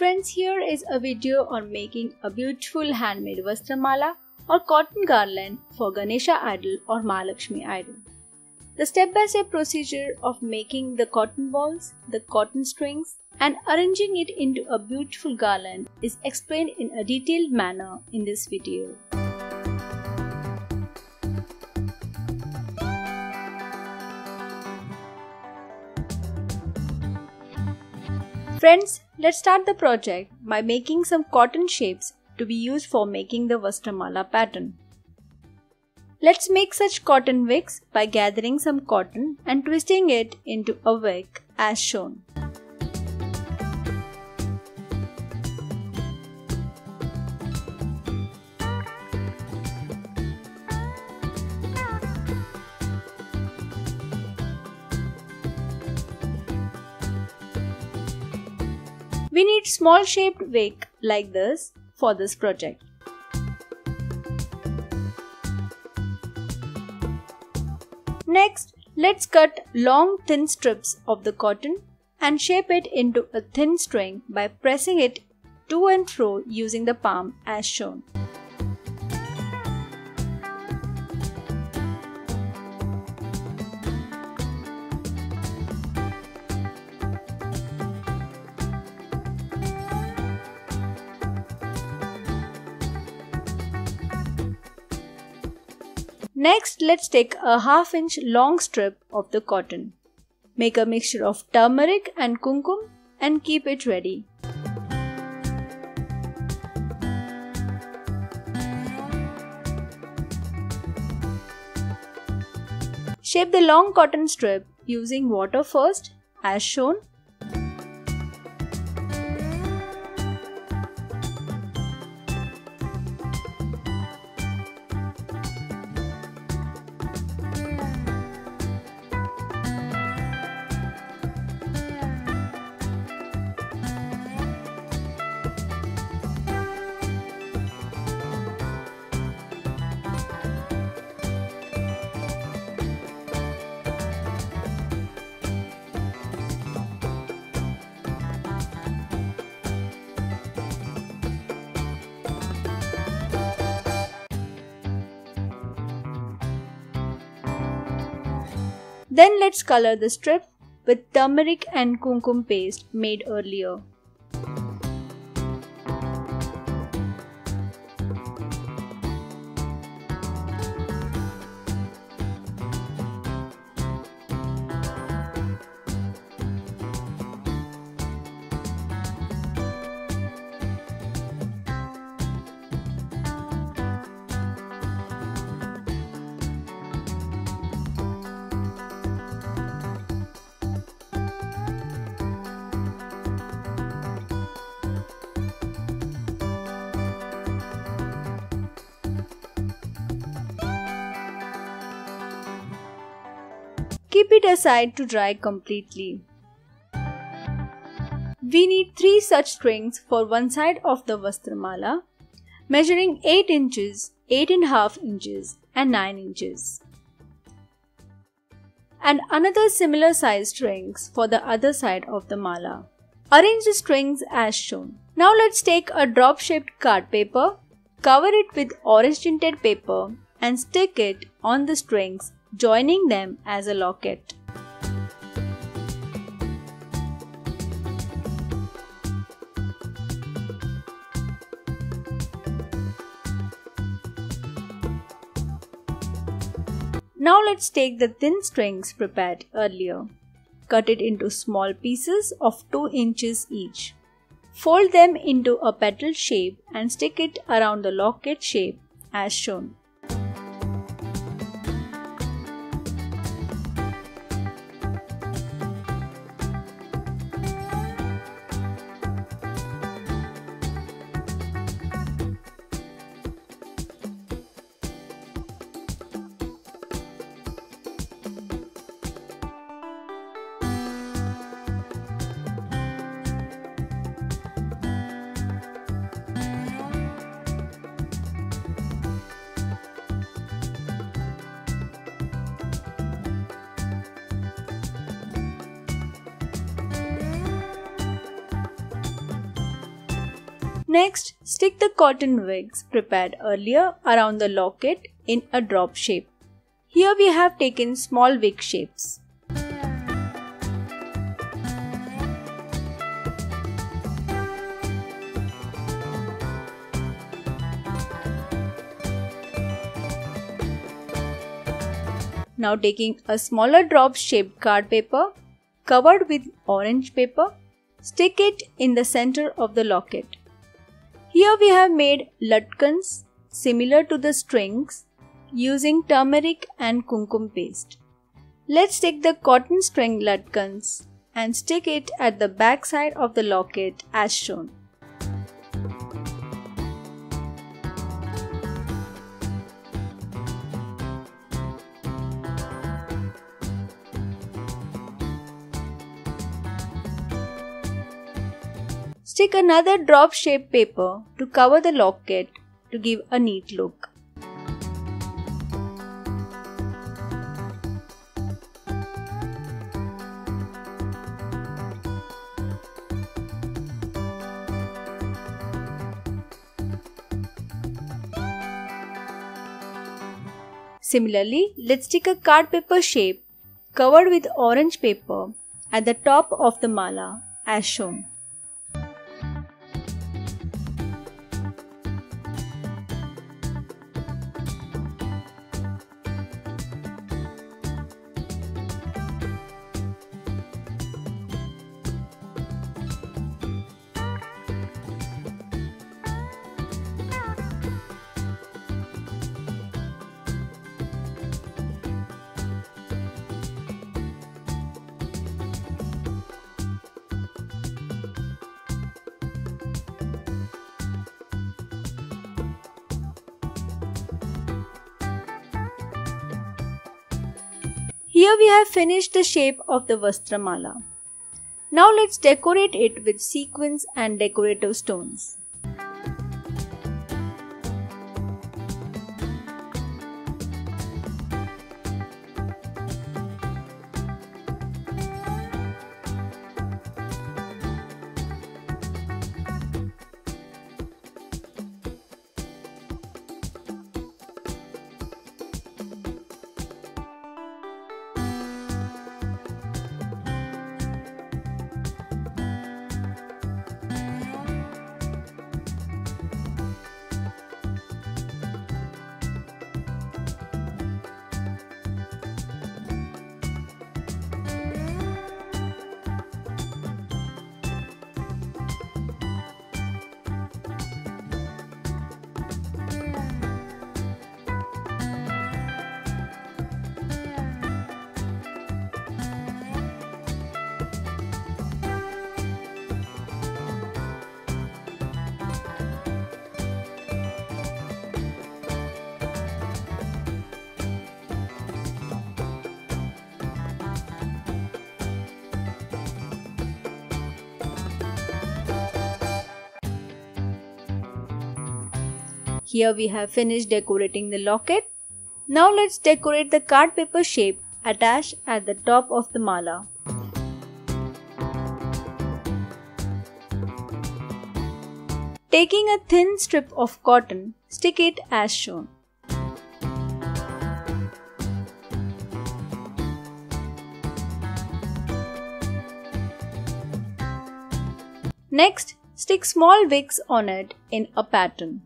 Friends, here is a video on making a beautiful handmade Vastra mala or cotton garland for Ganesha idol or Mahalakshmi idol. The step-by-step procedure of making the cotton balls, the cotton strings and arranging it into a beautiful garland is explained in a detailed manner in this video. Friends, let's start the project by making some cotton shapes to be used for making the Vastra mala pattern. Let's make such cotton wigs by gathering some cotton and twisting it into a wig as shown. We need small shaped wig like this for this project. Next, let's cut long thin strips of the cotton and shape it into a thin string by pressing it to and fro using the palm as shown. Next, let's take a half-inch long strip of the cotton. Make a mixture of turmeric and kumkum and keep it ready. Shape the long cotton strip using water first as shown. Then let's color the strip with turmeric and kumkum paste made earlier. Keep it aside to dry completely. We need 3 such strings for one side of the Vastra mala, measuring 8 inches, 8.5 inches and 9 inches. And another similar size strings for the other side of the mala. Arrange the strings as shown. Now let's take a drop shaped card paper, cover it with orange tinted paper and stick it on the strings, joining them as a locket. Now let's take the thin strings prepared earlier. Cut it into small pieces of 2 inches each. Fold them into a petal shape and stick it around the locket shape as shown. Next, stick the cotton wigs prepared earlier around the locket in a drop shape. Here we have taken small wig shapes. Now taking a smaller drop shaped card paper covered with orange paper, stick it in the center of the locket. Here we have made latkans similar to the strings using turmeric and kumkum paste. Let's take the cotton string latkans and stick it at the back side of the locket as shown. Stick another drop-shaped paper to cover the locket to give a neat look. Similarly, let's stick a card paper shape covered with orange paper at the top of the mala as shown. Here we have finished the shape of the Vastra mala. Now let's decorate it with sequins and decorative stones. Here we have finished decorating the locket. Now let's decorate the card paper shape attached at the top of the mala. Taking a thin strip of cotton, stick it as shown. Next, stick small wigs on it in a pattern.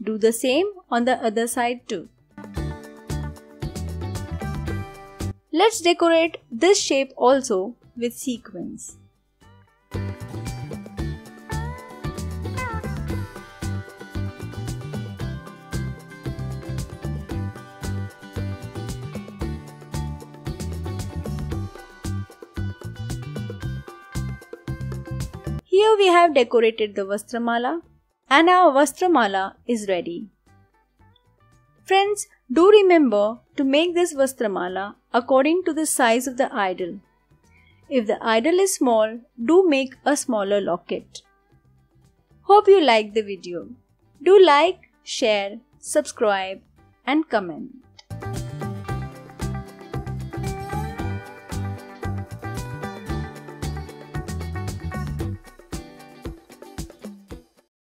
Do the same on the other side too. Let's decorate this shape also with sequins. Here we have decorated the Vastra mala. and our Vastramala is ready. Friends, do remember to make this Vastramala according to the size of the idol. If the idol is small, do make a smaller locket. Hope you liked the video. Do like, share, subscribe and comment.